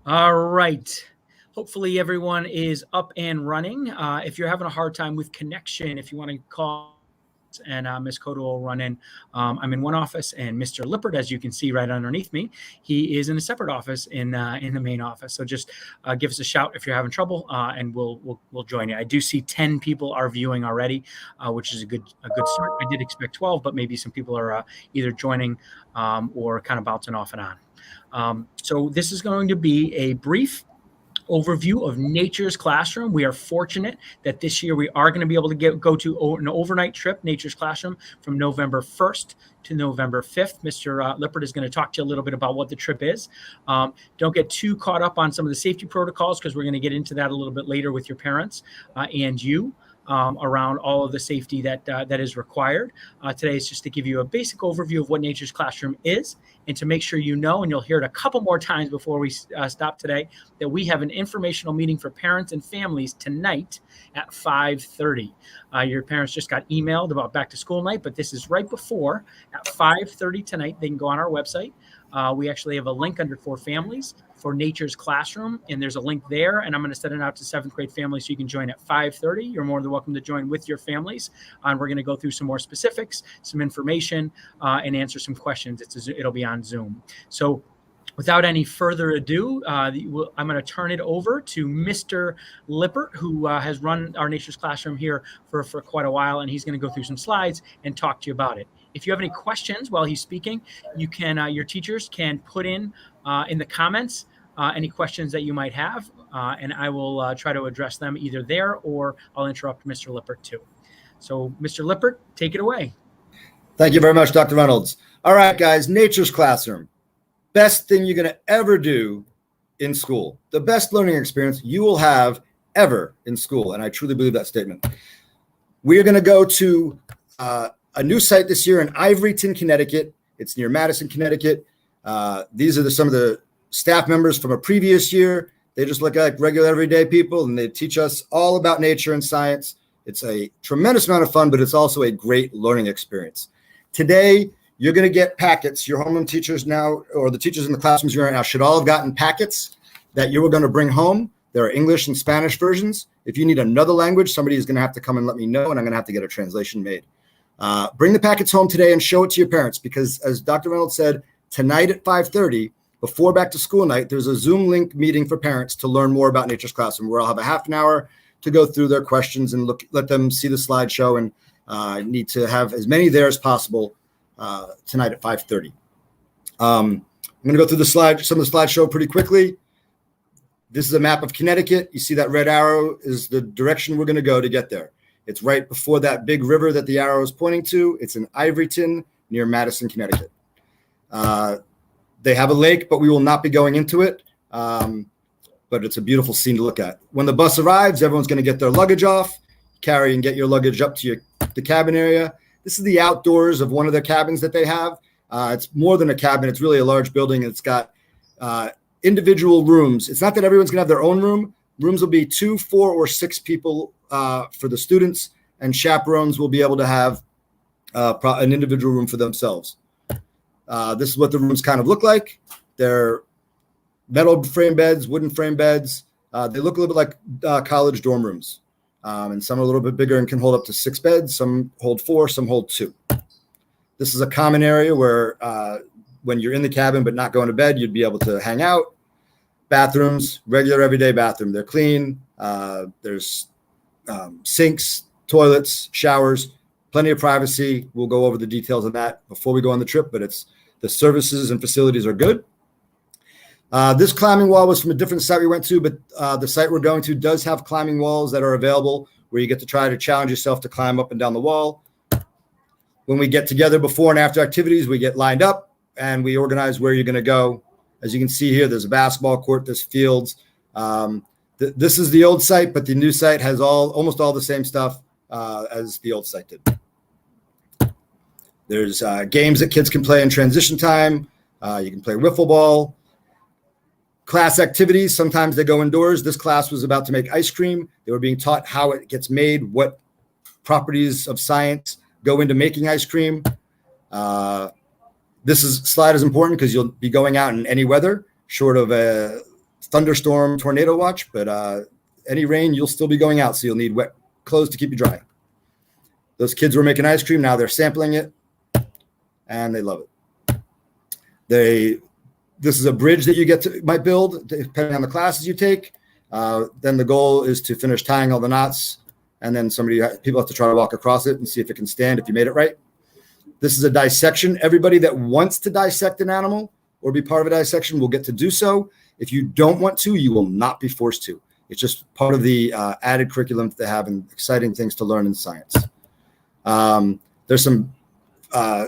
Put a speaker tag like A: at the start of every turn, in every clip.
A: All right. Hopefully everyone is up and running. If you're having a hard time with connection, if you want to call and Ms. Cota will run in. I'm in one office, and Mr. Lippert, as you can see right underneath me, he is in a separate office in the main office. So just give us a shout if you're having trouble, and we'll join you. I do see 10 people are viewing already, which is a good start. I did expect 12, but maybe some people are either joining or kind of bouncing off and on. So this is going to be a brief overview of Nature's Classroom. We are fortunate that this year we are going to be able to go to an overnight trip, Nature's Classroom, from November 1st to November 5th. Mr. Lippert is going to talk to you a little bit about what the trip is. Don't get too caught up on some of the safety protocols, because we're going to get into that a little bit later with your parents and you. Around all of the safety that is required. Today is just to give you a basic overview of what Nature's Classroom is, and to make sure you know, and you'll hear it a couple more times before we stop today, that we have an informational meeting for parents and families tonight at 5:30. Your parents just got emailed about back to school night, but this is right before at 5:30 tonight. They can go on our website. We actually have a link under for families for Nature's Classroom, and there's a link there, and I'm going to send it out to 7th grade families so you can join at 5:30. You're more than welcome to join with your families, and we're going to go through some more specifics, some information, and answer some questions. It'll be on Zoom. So without any further ado, I'm going to turn it over to Mr. Lippert, who has run our Nature's Classroom here for quite a while, and he's going to go through some slides and talk to you about it. If you have any questions while he's speaking, you can your teachers can put in the comments any questions that you might have, and I will try to address them either there, or I'll interrupt Mr. Lippert too. So, Mr. Lippert, take it away.
B: Thank you very much, Dr. Reynolds. All right, guys, Nature's Classroom. Best thing you're going to ever do in school. The best learning experience you will have ever in school, and I truly believe that statement. We are going to go to a new site this year in Ivoryton, Connecticut. It's near Madison, Connecticut. These are some of the staff members from a previous year. They just look like regular everyday people, and they teach us all about nature and science. It's a tremendous amount of fun, but it's also a great learning experience. Today, you're going to get packets. Your homeroom teachers now, or the teachers in the classrooms you're in now, should all have gotten packets that you were going to bring home. There are English and Spanish versions. If you need another language, somebody is going to have to come and let me know, and I'm going to have to get a translation made. Bring the packets home today and show it to your parents, because as Dr. Reynolds said, tonight at 5:30, before back to school night, there's a Zoom link meeting for parents to learn more about Nature's Classroom, where I'll have a half an hour to go through their questions and let them see the slideshow, and need to have as many there as possible tonight at 5:30. I'm going to go through some of the slideshow pretty quickly. This is a map of Connecticut. You see that red arrow is the direction we're going to go to get there. It's right before that big river that the arrow is pointing to. It's in Ivoryton near Madison, Connecticut. They have a lake, but we will not be going into it. But it's a beautiful scene to look at. When the bus arrives, everyone's going to get their luggage off, carry and get your luggage up to the cabin area. This is the outdoors of one of the cabins that they have. It's more than a cabin. It's really a large building. It's got individual rooms. It's not that everyone's going to have their own room. Rooms will be 2, 4, or 6 people for the students, and chaperones will be able to have an individual room for themselves. This is what the rooms kind of look like. They're metal frame beds, wooden frame beds. They look a little bit like college dorm rooms. And some are a little bit bigger and can hold up to 6 beds. Some hold 4, some hold 2. This is a common area where when you're in the cabin but not going to bed, you'd be able to hang out. Bathrooms, regular everyday bathroom. They're clean. There's sinks, toilets, showers, plenty of privacy. We'll go over the details of that before we go on the trip, but the services and facilities are good. This climbing wall was from a different site we went to, but the site we're going to does have climbing walls that are available where you get to try to challenge yourself to climb up and down the wall. When we get together before and after activities, we get lined up and we organize where you're going to go. As you can see here, there's a basketball court, there's fields. This is the old site, but the new site has almost all the same stuff as the old site did. There's games that kids can play in transition time. You can play wiffle ball. Class activities, sometimes they go indoors. This class was about to make ice cream. They were being taught how it gets made, what properties of science go into making ice cream. This slide is important because you'll be going out in any weather, short of thunderstorm, tornado watch, but any rain, you'll still be going out. So you'll need wet clothes to keep you dry. Those kids were making ice cream. Now they're sampling it and they love it. This is a bridge that you might build depending on the classes you take. Then the goal is to finish tying all the knots, and then people have to try to walk across it and see if it can stand, if you made it right. This is a dissection. Everybody that wants to dissect an animal or be part of a dissection will get to do so. If you don't want to, you will not be forced to. It's just part of the added curriculum that they have and exciting things to learn in science. There's some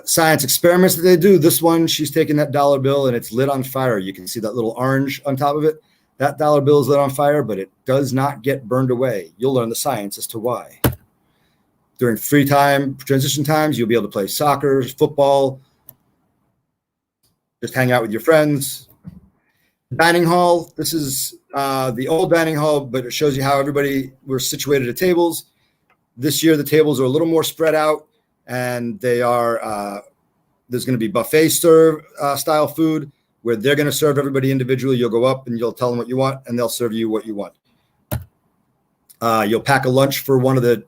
B: science experiments that they do. This one, she's taking that dollar bill and it's lit on fire. You can see that little orange on top of it. That dollar bill is lit on fire, but it does not get burned away. You'll learn the science as to why. During free time, transition times, you'll be able to play soccer, football, just hang out with your friends. Dining hall. This is the old dining hall, but it shows you how everybody were situated at tables. This year, the tables are a little more spread out, and they are there's going to be buffet style food where they're going to serve everybody individually. You'll go up and you'll tell them what you want, and they'll serve you what you want. You'll pack a lunch for one of the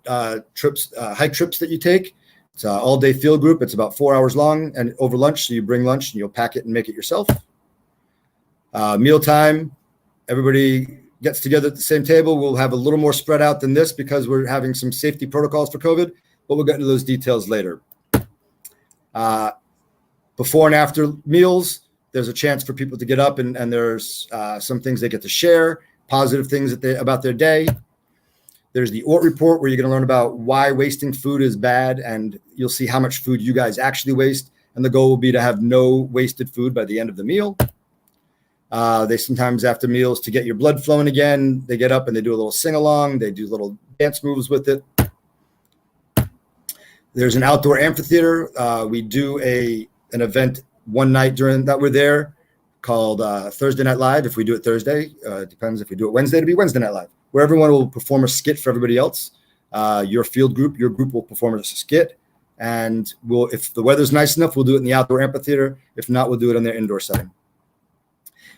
B: hike trips that you take. It's an all-day field group. It's about 4 hours long and over lunch. So you bring lunch and you'll pack it and make it yourself. Mealtime, everybody gets together at the same table. We'll have a little more spread out than this because we're having some safety protocols for COVID, but we'll get into those details later. Before and after meals, there's a chance for people to get up and there's some things they get to share, positive things about their day. There's the ORT report where you're going to learn about why wasting food is bad, and you'll see how much food you guys actually waste. And the goal will be to have no wasted food by the end of the meal. They sometimes after meals, to get your blood flowing again, they get up and they do a little sing-along. They do little dance moves with it. There's an outdoor amphitheater. We do an event one night during that we're there called Thursday Night Live. If we do it Thursday, it depends. If we do it Wednesday, it'll be Wednesday Night Live, where everyone will perform a skit for everybody else. Your group will perform a skit. And if the weather's nice enough, we'll do it in the outdoor amphitheater. If not, we'll do it in their indoor setting.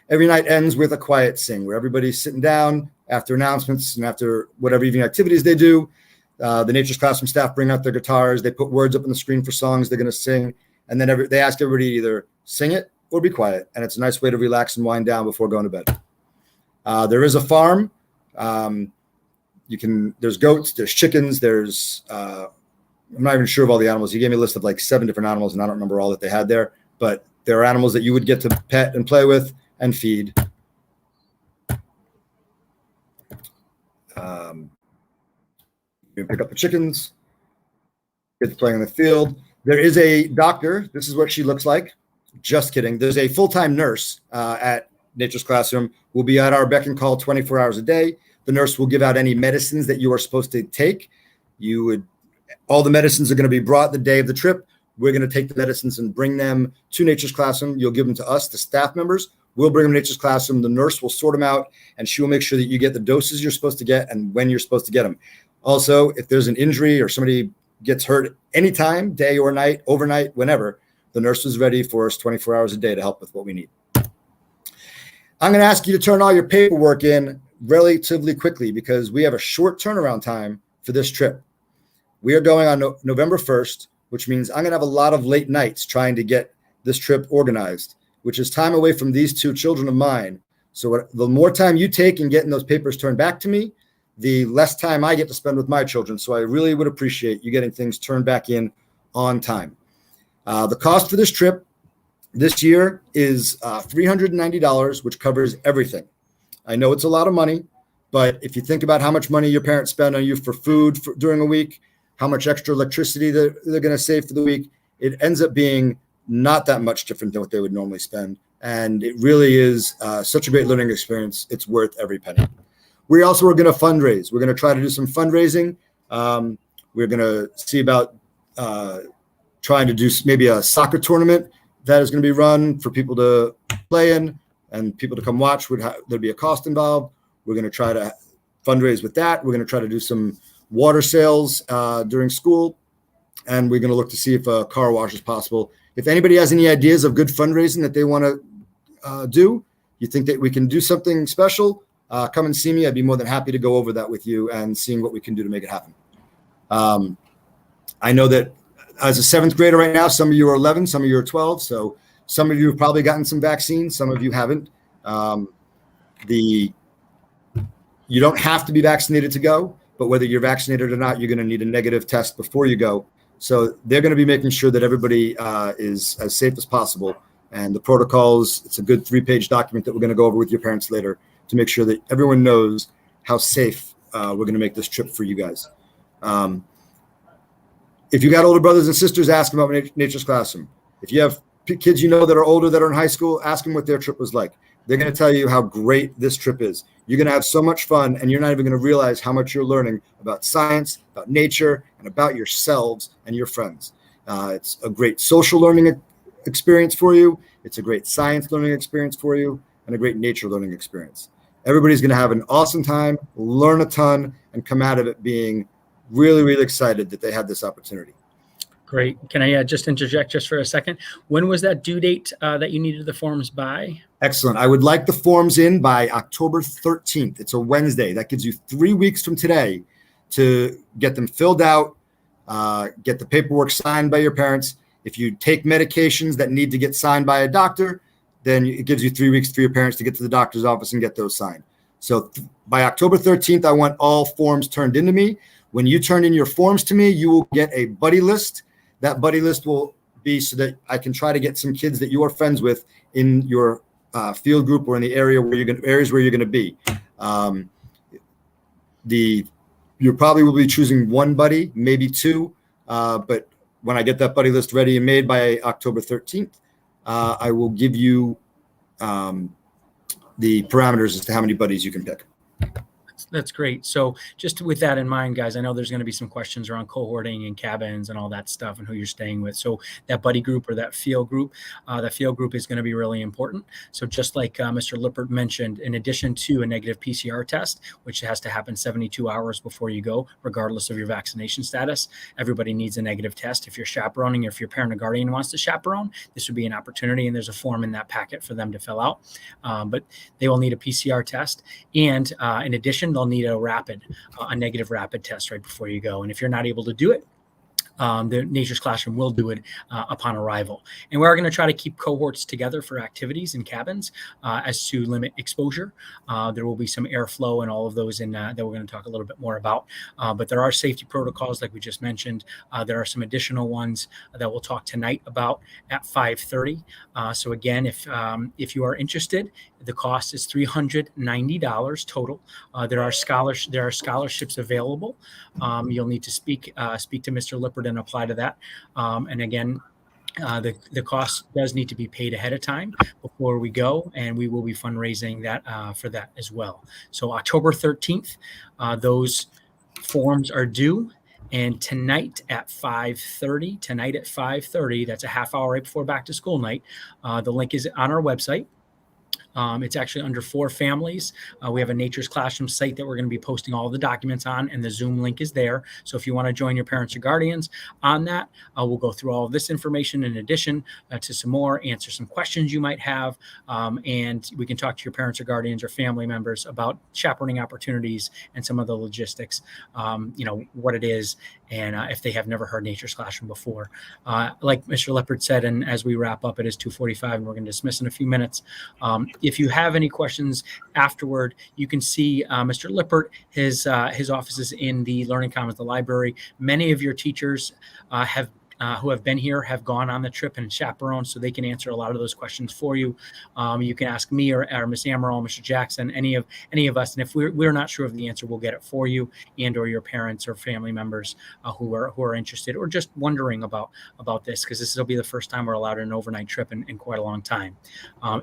B: Every night ends with a quiet sing where everybody's sitting down after announcements and after whatever evening activities they do. The Nature's Classroom staff bring out their guitars. They put words up on the screen for songs they're going to sing. And then they ask everybody to either sing it or be quiet. And it's a nice way to relax and wind down before going to bed. There is a farm. There's goats, there's chickens, there's, I'm not even sure of all the animals. He gave me a list of like 7 different animals, and I don't remember all that they had there. But there are animals that you would get to pet and play with and feed. You pick up the chickens, kids playing in the field. There is a doctor. This is what she looks like. Just kidding. There's a full-time nurse at Nature's Classroom. We'll be at our beck and call 24 hours a day. The nurse will give out any medicines that you are supposed to take. All the medicines are going to be brought the day of the trip. We're going to take the medicines and bring them to Nature's Classroom. You'll give them to us, the staff members. We'll bring them to Nature's Classroom. The nurse will sort them out, and she will make sure that you get the doses you're supposed to get and when you're supposed to get them. Also, if there's an injury or somebody gets hurt anytime, day or night, overnight, whenever, the nurse is ready for us 24 hours a day to help with what we need. I'm going to ask you to turn all your paperwork in relatively quickly because we have a short turnaround time for this trip. We are going on November 1st, which means I'm going to have a lot of late nights trying to get this trip organized, which is time away from these 2 children of mine. So the more time you take in getting those papers turned back to me, the less time I get to spend with my children. So I really would appreciate you getting things turned back in on time. The cost for this trip this year is $390, which covers everything. I know it's a lot of money, but if you think about how much money your parents spend on you for food during a week, how much extra electricity they're going to save for the week, it ends up being not that much different than what they would normally spend. And it really is such a great learning experience. It's worth every penny. We also are going to fundraise. We're going to try to do some fundraising. We're going to see about trying to do maybe a soccer tournament that is going to be run for people to play in and people to come watch. There'd be a cost involved. We're going to try to fundraise with that. We're going to try to do some water sales during school. And we're going to look to see if a car wash is possible. If anybody has any ideas of good fundraising that they want to do, you think that we can do something special, come and see me. I'd be more than happy to go over that with you and seeing what we can do to make it happen. I know that as a 7th grader right now, some of you are 11, some of you are 12. So some of you have probably gotten some vaccines. Some of you haven't. You don't have to be vaccinated to go, but whether you're vaccinated or not, you're going to need a negative test before you go. So they're going to be making sure that everybody is as safe as possible. And the protocols, it's a good 3-page document that we're going to go over with your parents later to make sure that everyone knows how safe we're going to make this trip for you guys. If you got older brothers and sisters, ask them about Nature's Classroom. If you have kids you know that are older, that are in high school, ask them what their trip was like. They're going to tell you how great this trip is. You're going to have so much fun, and you're not even going to realize how much you're learning about science, about nature, and about yourselves and your friends. It's a great social learning experience for you. It's a great science learning experience for you, and a great nature learning experience. Everybody's going to have an awesome time, learn a ton, and come out of it being really, really excited that they had this opportunity.
A: Great. Can I just interject just for a second? When was that due date that you needed the forms by?
B: Excellent. I would like the forms in by October 13th. It's a Wednesday. That gives you 3 weeks from today to get them filled out, get the paperwork signed by your parents. If you take medications that need to get signed by a doctor, then it gives you 3 weeks for your parents to get to the doctor's office and get those signed. So by October 13th, I want all forms turned into me. When you turn in your forms to me, you will get a buddy list. That buddy list will be so that I can try to get some kids that you are friends with in your field group or in the area where you're going to be. You probably will be choosing one buddy, maybe two. But when I get that buddy list ready and made by October 13th, I will give you the parameters as to how many buddies you can pick.
A: That's great. So just with that in mind, guys, I know there's going to be some questions around cohorting and cabins and all that stuff and who you're staying with. So that buddy group or that field group is going to be really important. So just like Mr. Lippert mentioned, in addition to a negative PCR test, which has to happen 72 hours before you go, regardless of your vaccination status, everybody needs a negative test. If you're chaperoning or if your parent or guardian wants to chaperone, this would be an opportunity. And there's a form in that packet for them to fill out. But they will need a PCR test. And in addition, they'll need a negative rapid test right before you go. And if you're not able to do it, the Nature's Classroom will do it upon arrival. And we're going to try to keep cohorts together for activities in cabins as to limit exposure. There will be some airflow and all of those that we're going to talk a little bit more about. But there are safety protocols, like we just mentioned. There are some additional ones that we'll talk tonight about at 5:30. So again, if you are interested, the cost is $390 total. There are scholarships available. You'll need to speak to Mr. Lippert and apply to that. And again, the cost does need to be paid ahead of time before we go, and we will be fundraising that for that as well. So October 13th, those forms are due. And tonight at 5:30, that's a half hour right before back to school night. The link is on our website. It's actually under 4 families. We have a Nature's Classroom site that we're going to be posting all of the documents on, and the Zoom link is there. So if you want to join your parents or guardians on that, we'll go through all of this information in addition to some more, answer some questions you might have, and we can talk to your parents or guardians or family members about chaperoning opportunities and some of the logistics, what it is, and if they have never heard Nature's Classroom before. Like Mr. Lippert said, and as we wrap up, it is 2:45, and we're going to dismiss in a few minutes. If you have any questions afterward, you can see Mr. Lippert. His office is in the Learning Commons, the library. Many of your teachers who have been here have gone on the trip and chaperoned, so they can answer a lot of those questions for you. You can ask me or Ms. Amaral, Mr. Jackson, any of us, and if we're not sure of the answer, we'll get it for you and or your parents or family members who are interested or just wondering about this, because this will be the first time we're allowed an overnight trip in quite a long time.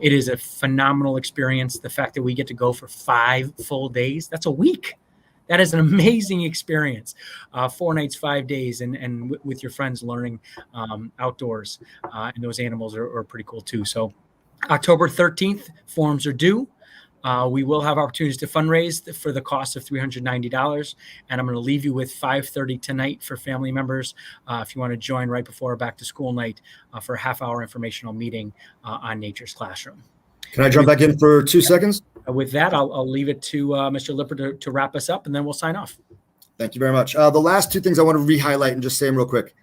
A: It is a phenomenal experience. The fact that we get to go for 5 full days, that's a week. That is an amazing experience. 4 nights, 5 days, and with your friends learning outdoors. And those animals are pretty cool too. So October 13th, forms are due. We will have opportunities to fundraise for the cost of $390. And I'm going to leave you with 5:30 tonight for family members. If you want to join right before back to school night for a half-hour informational meeting on Nature's Classroom.
B: Can I jump back in for 2 seconds?
A: With that, I'll leave it to Mr. Lipper to wrap us up, and then we'll sign off.
B: Thank you very much. The last two things I want to re-highlight and just say them real quick.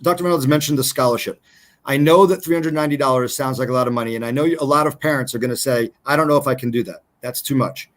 B: Dr. Reynolds mentioned the scholarship. I know that $390 sounds like a lot of money, and I know a lot of parents are going to say, I don't know if I can do that. That's too much.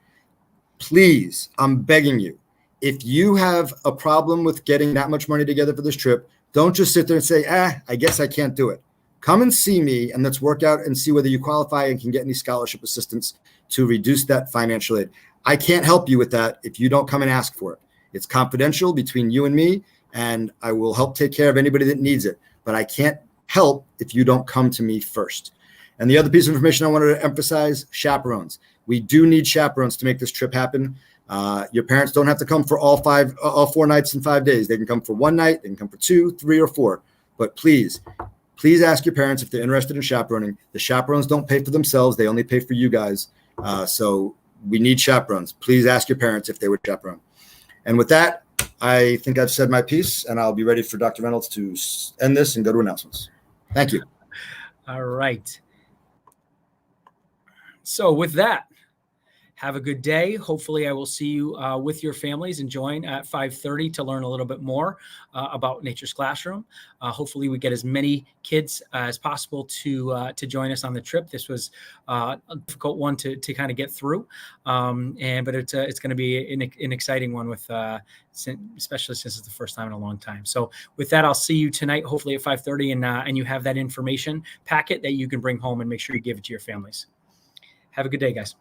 B: Please, I'm begging you, if you have a problem with getting that much money together for this trip, don't just sit there and say, I guess I can't do it. Come and see me, and let's work out and see whether you qualify and can get any scholarship assistance to reduce that financial aid. I can't help you with that if you don't come and ask for it. It's confidential between you and me, and I will help take care of anybody that needs it. But I can't help if you don't come to me first. And the other piece of information I wanted to emphasize, chaperones. We do need chaperones to make this trip happen. Your parents don't have to come for all 4 nights and 5 days. They can come for 1 night, they can come for 2, 3, or 4. But please ask your parents if they're interested in chaperoning. The chaperones don't pay for themselves. They only pay for you guys. So we need chaperones. Please ask your parents if they would chaperone. And with that, I think I've said my piece, and I'll be ready for Dr. Reynolds to end this and go to announcements. Thank you.
A: All right. So with that, have a good day. Hopefully I will see you with your families and join at 5:30 to learn a little bit more about Nature's Classroom. Hopefully we get as many kids as possible to join us on the trip. This was a difficult one to kind of get through, but it's going to be an exciting one with especially since it's the first time in a long time. So with that, I'll see you tonight, hopefully at 5:30, and you have that information packet that you can bring home and make sure you give it to your families. Have a good day, guys.